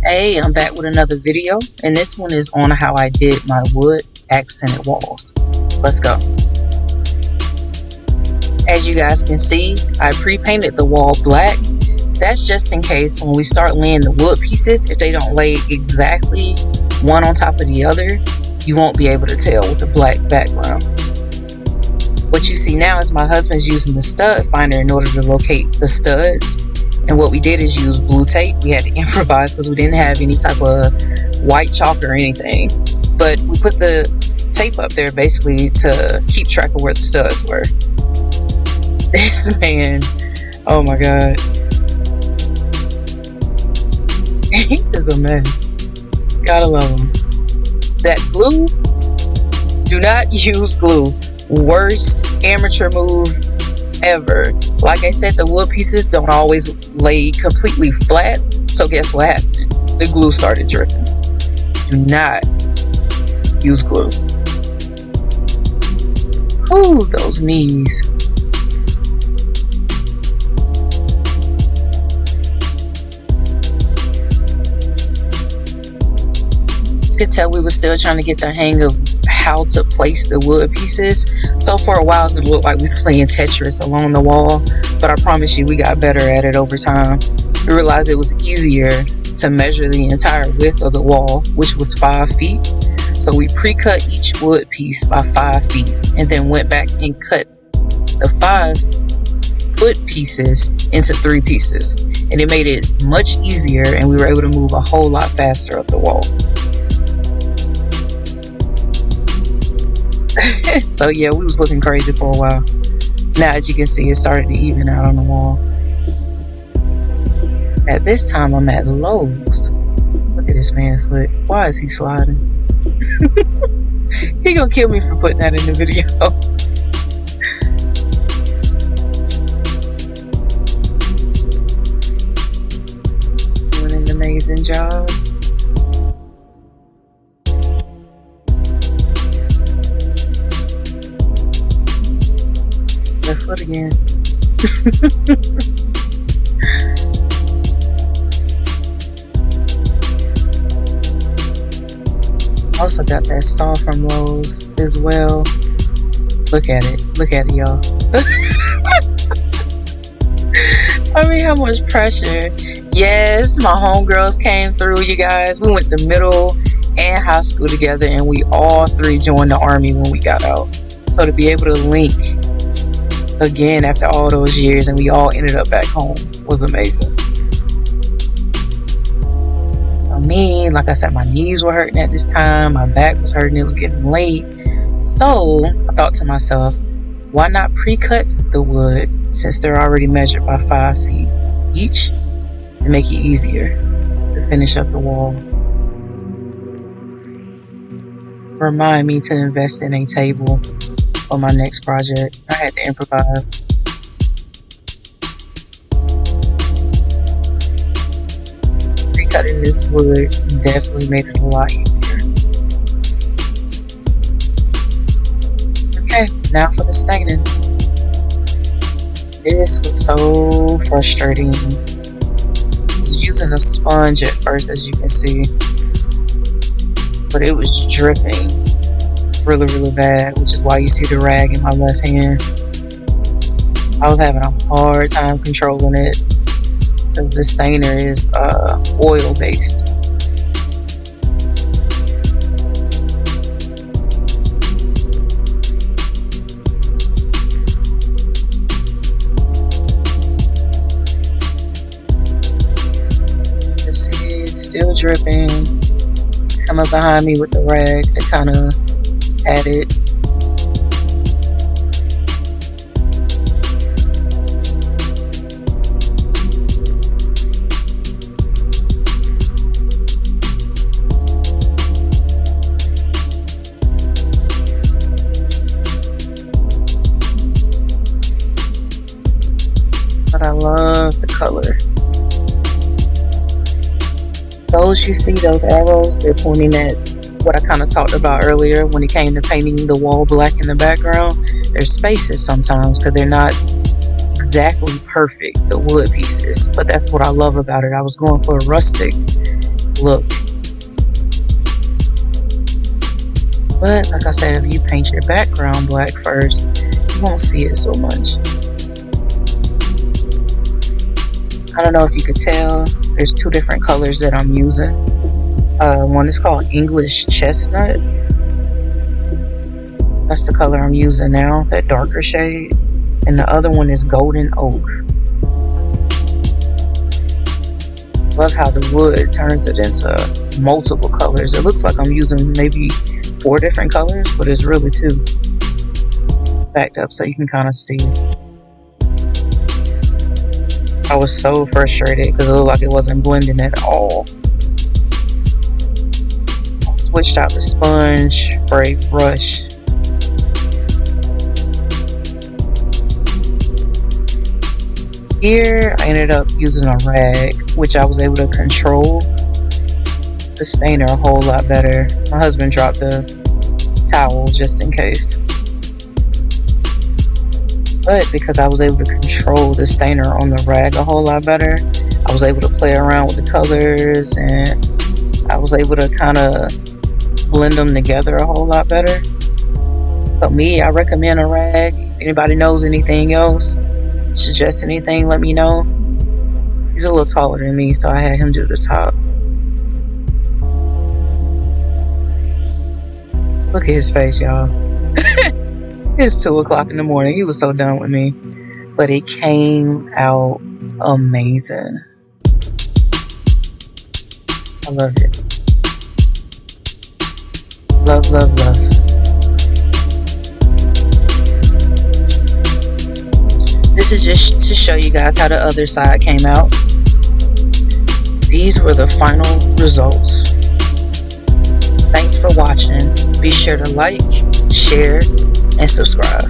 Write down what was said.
Hey, I'm back with another video, and this one is on how I did my wood accented walls. Let's go. As you guys can see, I pre-painted the wall black. That's just in case when we start laying the wood pieces, if they don't lay exactly one on top of the other, you won't be able to tell with the black background. What you see now is my husband's using the stud finder in order to locate the studs. And what we did is use blue tape. We had to improvise because we didn't have any type of white chalk or anything. But we put the tape up there basically to keep track of where the studs were. This man, oh my God. He is a mess. Gotta love him. That glue, do not use glue. Worst amateur move ever. Like I said, the wood pieces don't always lay completely flat, so guess what happened? The glue started dripping. Do not use glue. Ooh, those knees. You could tell we were still trying to get the hang of how to place the wood pieces. So for a while it's gonna look like we're playing Tetris along the wall, but I promise you we got better at it over time. We realized it was easier to measure the entire width of the wall, which was 5 feet. So we pre-cut each wood piece by 5 feet and then went back and cut the 5-foot pieces into 3 pieces. And it made it much easier, and we were able to move a whole lot faster up the wall. So yeah, we was looking crazy for a while. Now as you can see, it started to even out on the wall. At this time I'm at Lowe's. Look at this man's foot. Why is he sliding? He gonna kill me for putting that in the video. Doing an amazing job. Left foot again. Also got that saw from Lowe's as well. Look at it. Look at it, y'all. I mean, how much pressure. Yes, my homegirls came through, you guys. We went to middle and high school together, and we all 3 joined the Army when we got out. So to be able to link again after all those years and we all ended up back home was amazing. So me, like I said, my knees were hurting at this time, my back was hurting, it was getting late. So I thought to myself, why not pre-cut the wood since they're already measured by 5 feet each and make it easier to finish up the wall. Remind me to invest in a table for my next project. I had to improvise. Recutting this wood definitely made it a lot easier. Okay, now for the staining. This was so frustrating. I was using a sponge at first, as you can see, but it was dripping really bad, which is why you see the rag in my left hand. I was having a hard time controlling it because the stainer is oil based. You see it's still dripping. He's coming behind me with the rag to kind of at it. But I love the color. Those you see, those arrows, they're pointing at what I kind of talked about earlier when it came to painting the wall black in the background. There's spaces sometimes because they're not exactly perfect, the wood pieces, but that's what I love about it. I was going for a rustic look. But like I said, if you paint your background black first, you won't see it so much. I don't know if you could tell, there's two different colors that I'm using. One is called English Chestnut. That's the color I'm using now, that darker shade. And the other one is Golden Oak. Love how the wood turns it into multiple colors. It looks like I'm using maybe 4 different colors, but it's really 2. Backed up so you can kind of see. I was so frustrated because it looked like it wasn't blending at all. I switched out the sponge for a brush. Here I ended up using a rag, which I was able to control the stainer a whole lot better. My husband dropped the towel just in case. But because I was able to control the stainer on the rag a whole lot better, I was able to play around with the colors and I was able to kind of blend them together a whole lot better. So I recommend a rag. If anybody knows anything else, suggest anything, let me know. He's a little taller than me, so I had him do the top. Look at his face, y'all. It's 2 o'clock in the morning. He was so done with me. But it came out amazing. I love it. Love, love, love. This is just to show you guys how the other side came out. These were the final results. Thanks for watching. Be sure to like, share, and subscribe.